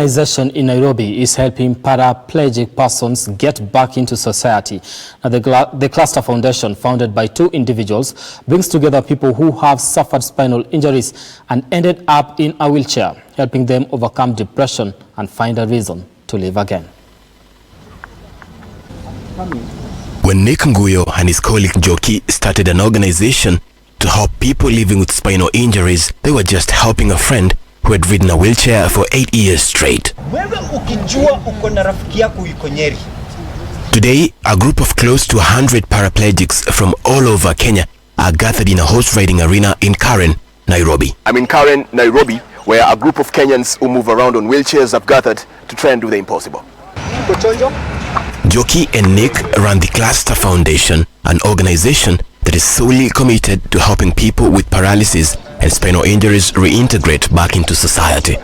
organization in Nairobi is helping paraplegic persons get back into society. Now, the Cluster Foundation, founded by two individuals, brings together people who have suffered spinal injuries and ended up in a wheelchair, helping them overcome depression and find a reason to live again. When Nick Nguyo and his colleague Joki started an organization to help people living with spinal injuries, they were just helping a friend who had ridden a wheelchair for 8 years straight. Today, a group of close to 100 paraplegics from all over Kenya are gathered in a horse riding arena in Karen, Nairobi. I'm in Karen, Nairobi, where a group of Kenyans who move around on wheelchairs have gathered to try and do the impossible. Joki and Nick run the Cluster Foundation, an organization that is solely committed to helping people with paralysis and spinal injuries reintegrate back into society.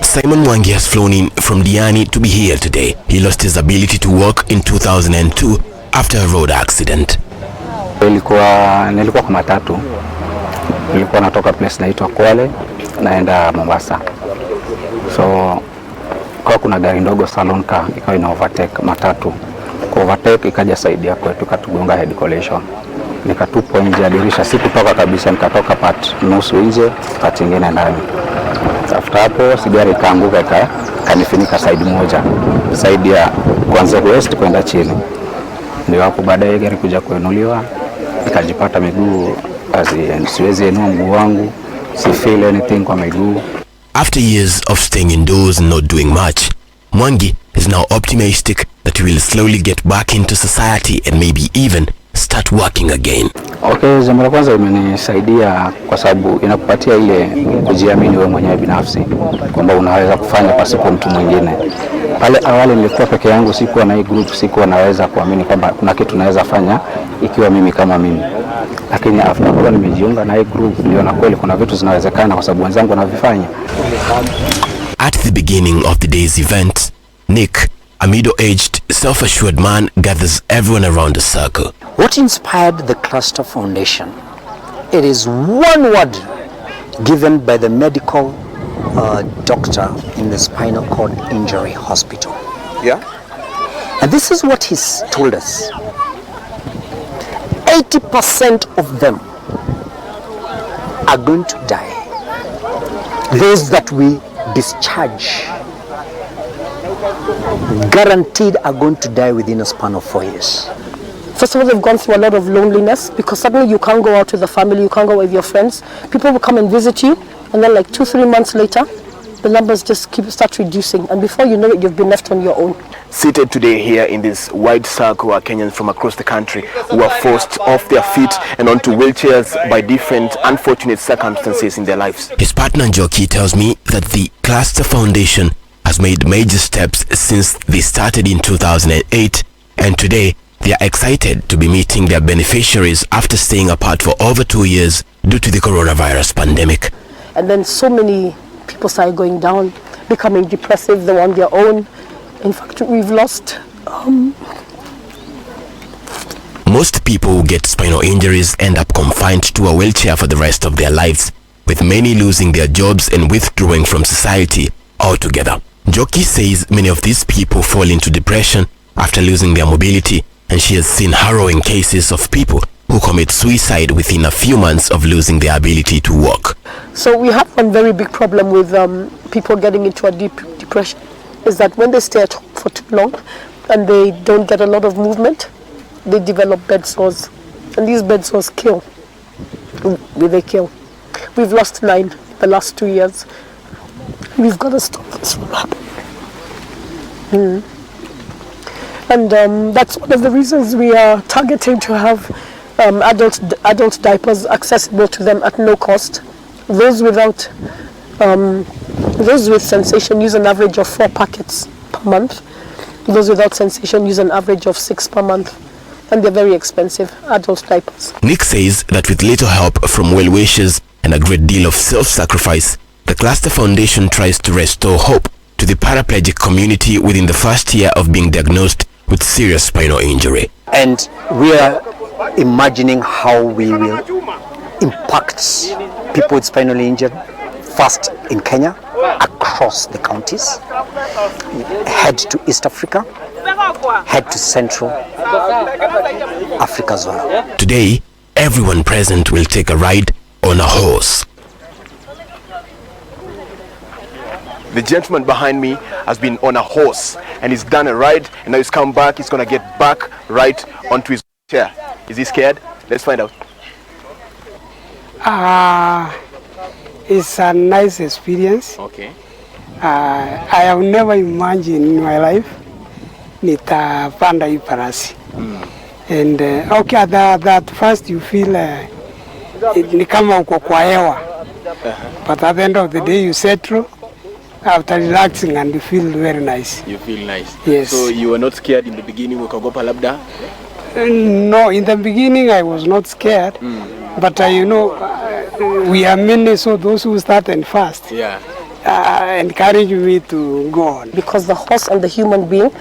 Simon Mwangi has flown in from Diani to be here today. He lost his ability to walk in 2002 after a road accident. Nilikuwa kwa matatu. Nilikuwa natoka place naitwa Kwale naenda Mombasa. So kwa kuna gari ndogo salon car ikawa ina overtake matatu. Kwa overtake ikaja side ya kwetu katugonga head collision. Nikatupwa nje ya dirisha, sikutoka kabisa, nikatoka part nusu nje, part nyingine ndani. After hapo sigari ikaanguka kanifinika side moja, side ya kuanzia west kwenda chini. Ndio hapo baadaye gari kuja kuinuliwa, nikajipata miguu siwezi inua mguu wangu, si feel anything kwa miguu. After years of staying indoors and not doing much, Mwangi is now optimistic that he will slowly get back into society and maybe even start working again. Okay, jambo la kwanza imenisaidia kwa sababu inakupatia ile kujiamini wewe mwenyewe binafsi kwamba unaweza kufanya pasipo mtu mwingine. Pale awali nilikuwa peke yangu, sikuwa na hii group, sikuwa naweza kuamini kwamba kuna kitu naweza fanya ikiwa mimi kama mimi. Lakini after hapo nimejiunga na hii group, niliona kweli kuna vitu zinawezekana kwa sababu wenzangu wanavifanya. At the beginning of the day's event, Nick, a middle-aged, self-assured man, gathers everyone around a circle. What inspired the Cluster Foundation? It is one word given by the medical doctor in the spinal cord injury hospital. Yeah? And this is what he's told us. 80% of them are going to die. Those that we discharge, guaranteed are going to die within a span of 4 years. First of all, they've gone through a lot of loneliness because suddenly you can't go out with the family, you can't go with your friends. People will come and visit you, and then like 2-3 months later, the numbers just start reducing, and before you know it, you've been left on your own. Seated today here in this wide circle are Kenyans from across the country who are forced off their feet and onto wheelchairs by different unfortunate circumstances in their lives. His partner Joki tells me that the Cluster Foundation has made major steps since they started in 2008, and today they are excited to be meeting their beneficiaries after staying apart for over 2 years due to the coronavirus pandemic. And then so many people started going down, becoming depressive, they want their own. In fact, we've lost... Most people who get spinal injuries end up confined to a wheelchair for the rest of their lives, with many losing their jobs and withdrawing from society altogether. Joki says many of these people fall into depression after losing their mobility, and she has seen harrowing cases of people who commit suicide within a few months of losing their ability to walk. So we have one very big problem with people getting into a deep depression, is that when they stay at home for too long and they don't get a lot of movement, they develop bed sores, and these bed sores kill. They kill. We've lost 9 the last 2 years. We've got to stop this from happening. And that's one of the reasons we are targeting to have adult diapers accessible to them at no cost. Those with sensation use an average of 4 packets per month. Those without sensation use an average of 6 per month. And they're very expensive, adult diapers. Nick says that with little help from well-wishers and a great deal of self-sacrifice, the Cluster Foundation tries to restore hope to the paraplegic community within the first year of being diagnosed with serious spinal injury. And we are imagining how we will impact people with spinal injury first in Kenya, across the counties, head to East Africa, head to Central Africa as well. Today, everyone present will take a ride on a horse. The gentleman behind me has been on a horse and he's done a ride, and now he's come back. He's gonna get back right onto his chair. Is he scared? Let's find out. It's a nice experience. Okay. I have never imagined in my life nitapanda hii farasi. And okay, that first you feel ni kama uko kwa hewa. But at the end of the day you settle after relaxing and you feel very nice. You feel nice? Yes. So you were not scared in the beginning, ukagopa labda? No, in the beginning I was not scared. But you know, we are many, so those who start and fast encourage me to go on. Because the horse and the human being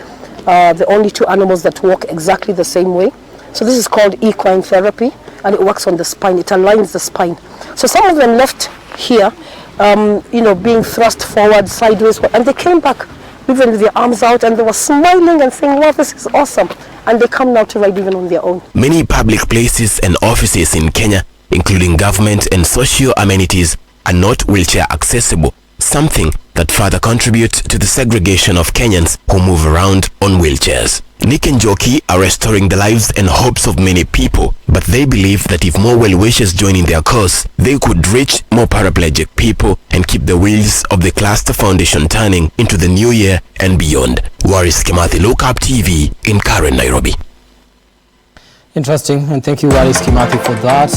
are the only two animals that walk exactly the same way. So this is called equine therapy, and it works on the spine. It aligns the spine. So some of them left here, being thrust forward, sideways, and they came back even with their arms out, and they were smiling and saying, wow, this is awesome. And they come now to ride even on their own. Many public places and offices in Kenya, including government and social amenities, are not wheelchair accessible, something that further contributes to the segregation of Kenyans who move around on wheelchairs. Nick and Jockey are restoring the lives and hopes of many people, but they believe that if more well-wishers join in their cause, they could reach more paraplegic people and keep the wheels of the Cluster Foundation turning into the new year and beyond. Waris Kimathi, Look Up TV in Karen, Nairobi. Interesting, and thank you, Waris Kimathi, for that.